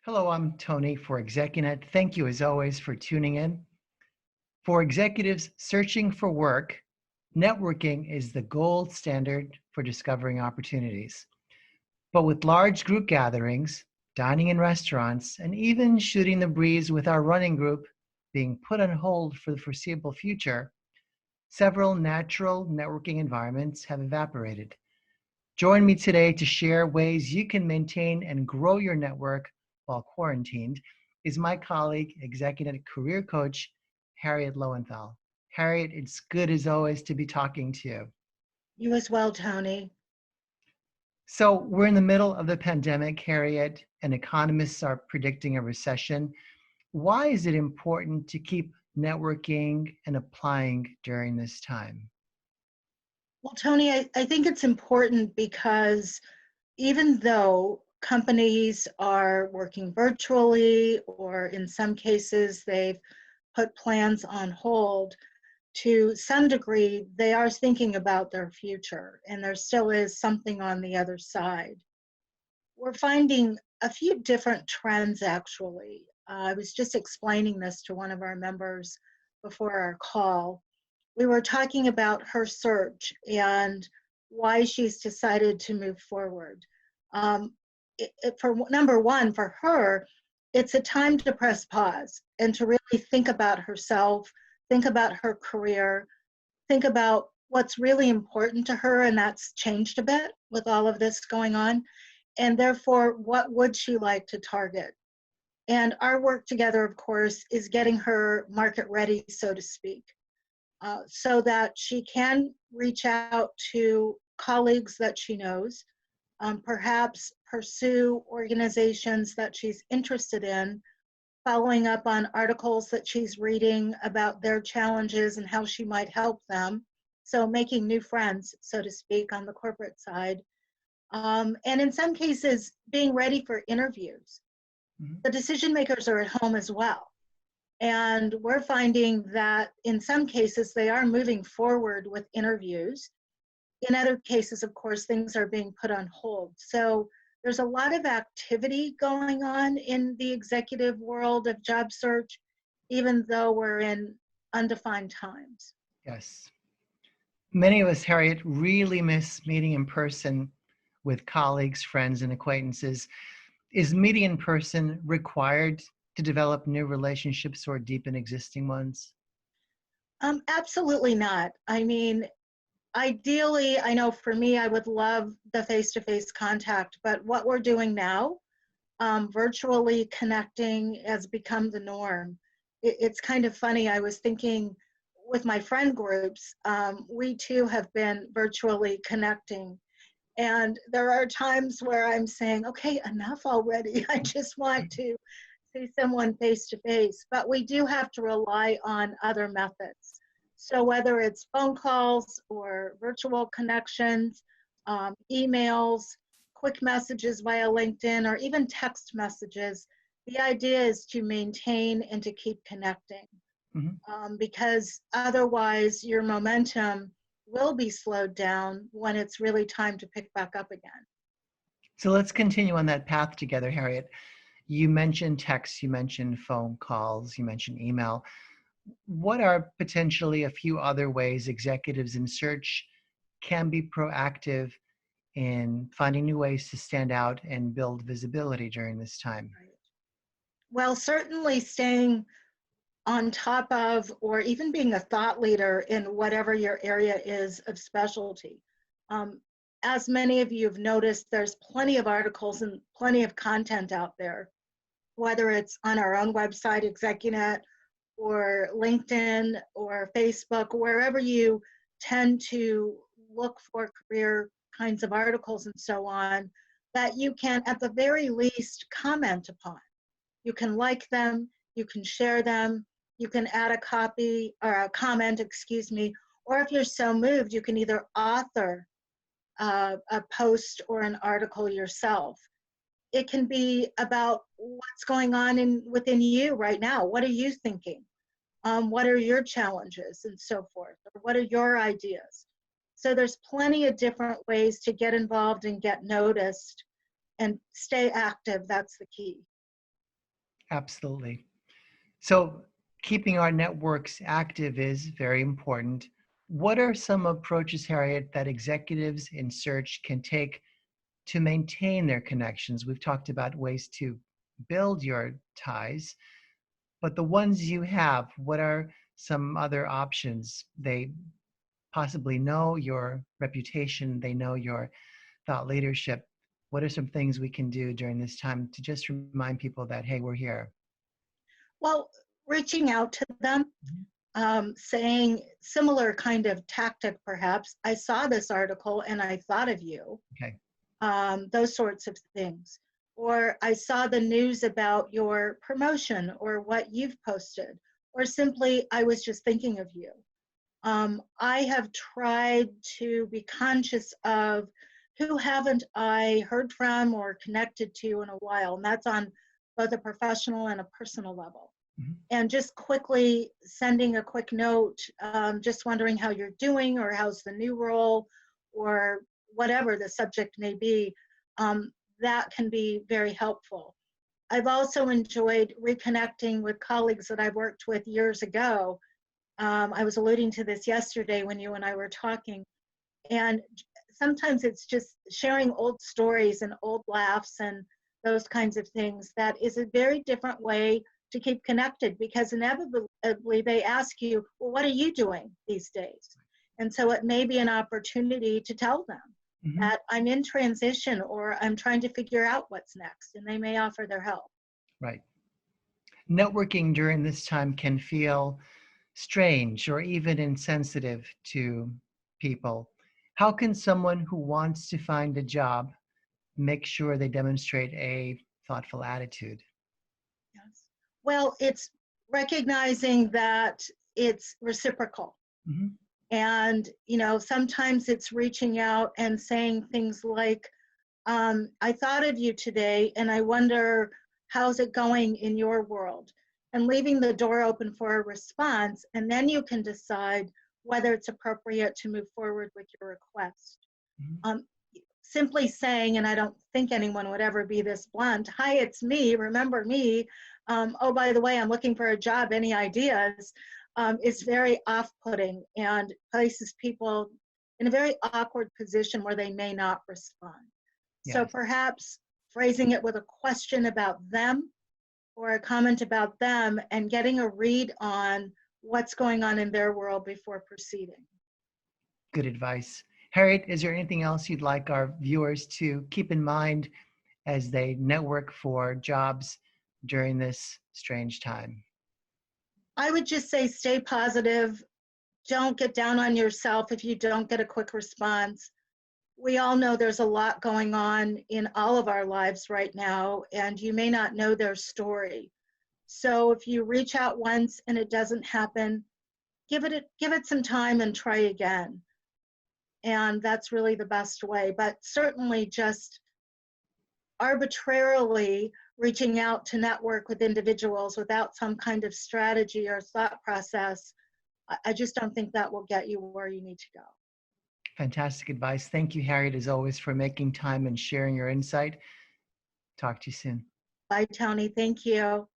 Hello, I'm Tony for ExecuNet. Thank you, as always, for tuning in. For executives searching for work, networking is the gold standard for discovering opportunities. But with large group gatherings, dining in restaurants, and even shooting the breeze with our running group being put on hold for the foreseeable future, several natural networking environments have evaporated. Join me today to share ways you can maintain and grow your network while quarantined is my colleague, ExecuNet career coach, Harriette Lowenthal. Harriette, it's good as always to be talking to you. You as well, Tony. So we're in the middle of the pandemic, Harriette, and economists are predicting a recession. Why is it important to keep networking and applying during this time? Well, Tony, I think it's important because even though companies are working virtually, or in some cases they've put plans on hold, to some degree, they are thinking about their future, and there still is something on the other side. We're finding a few different trends, actually. I was just explaining this to one of our members before our call. We were talking about her search and why she's decided to move forward. For number one, for her, it's a time to press pause and to really think about herself, think about her career, think about what's really important to her, and that's changed a bit with all of this going on. And therefore, what would she like to target? And our work together, of course, is getting her market ready, so to speak, so that she can reach out to colleagues that she knows, perhaps pursue organizations that she's interested in, following up on articles that she's reading about their challenges and how she might help them. So making new friends, so to speak, on the corporate side. And in some cases, being ready for interviews. The decision makers are at home as well. And we're finding that in some cases, they are moving forward with interviews. In other cases, of course, things are being put on hold. So there's a lot of activity going on in the executive world of job search, even though we're in undefined times. Yes. Many of us, Harriette, really miss meeting in person with colleagues, friends, and acquaintances. Is meeting in person required to develop new relationships or deepen existing ones? Absolutely not. I mean, ideally, I know for me, I would love the face-to-face contact, but what we're doing now, virtually connecting has become the norm. It's kind of funny. I was thinking with my friend groups, we too have been virtually connecting. And there are times where I'm saying, okay, enough already. I just want to see someone face to face. But we do have to rely on other methods. So whether it's phone calls or virtual connections, emails, quick messages via LinkedIn, or even text messages, the idea is to maintain and to keep connecting, because otherwise your momentum will be slowed down when it's really time to pick back up again. So let's continue on that path together, Harriette. You mentioned text, you mentioned phone calls, you mentioned email. What are potentially a few other ways executives in search can be proactive in finding new ways to stand out and build visibility during this time? Right. Well, certainly staying on top of, or even being a thought leader in whatever your area is of specialty. Um, as many of you have noticed, there's plenty of articles and plenty of content out there, whether it's on our own website, ExecuNet, or LinkedIn, or Facebook, wherever you tend to look for career kinds of articles and so on, that you can, at the very least, comment upon. You can like them, you can share them, you can add a copy or a comment, excuse me, or if you're so moved, you can either author a post or an article yourself. It can be about what's going on within you right now. What are you thinking? What are your challenges and so forth? Or what are your ideas? So there's plenty of different ways to get involved and get noticed and stay active. That's the key. Absolutely. So keeping our networks active is very important. What are some approaches, Harriet, that executives in search can take to maintain their connections? We've talked about ways to build your ties, but the ones you have, what are some other options? They possibly know your reputation, they know your thought leadership. What are some things we can do during this time to just remind people that, hey, we're here? Well, reaching out to them, Mhm. saying similar kind of tactic, perhaps. I saw this article and I thought of you, Okay. those sorts of things. Or I saw the news about your promotion or what you've posted, or simply I was just thinking of you. I have tried to be conscious of who haven't I heard from or connected to in a while, and that's on both a professional and a personal level. Mhm. And just quickly sending a quick note, just wondering how you're doing or how's the new role or whatever the subject may be, that can be very helpful. I've also enjoyed reconnecting with colleagues that I've worked with years ago. I was alluding to this yesterday when you and I were talking. And sometimes it's just sharing old stories and old laughs and those kinds of things that is a very different way to keep connected, because inevitably they ask you, well, what are you doing these days? And so it may be an opportunity to tell them Mhm. that I'm in transition or I'm trying to figure out what's next, and they may offer their help. Right. Networking during this time can feel strange or even insensitive to people. How can someone who wants to find a job make sure they demonstrate a thoughtful attitude? Yes. Well, it's recognizing that it's reciprocal. Mhm. And, sometimes it's reaching out and saying things like, I thought of you today and I wonder, how's it going in your world? And leaving the door open for a response. And then you can decide whether it's appropriate to move forward with your request. Mhm. Um, Simply saying, and I don't think anyone would ever be this blunt, hi, it's me, remember me. Oh, by the way, I'm looking for a job, any ideas? Is very off-putting and places people in a very awkward position where they may not respond. So Yes. perhaps phrasing it with a question about them or a comment about them and getting a read on what's going on in their world before proceeding. Good advice. Harriet, is there anything else you'd like our viewers to keep in mind as they network for jobs during this strange time? I would just say stay positive. Don't get down on yourself if you don't get a quick response. We all know there's a lot going on in all of our lives right now, and you may not know their story. So if you reach out once and it doesn't happen, give it some time and try again. And that's really the best way. But certainly just arbitrarily reaching out to network with individuals without some kind of strategy or thought process, I just don't think that will get you where you need to go. Fantastic advice. Thank you, Harriet, as always, for making time and sharing your insight. Talk to you soon. Bye, Tony. Thank you.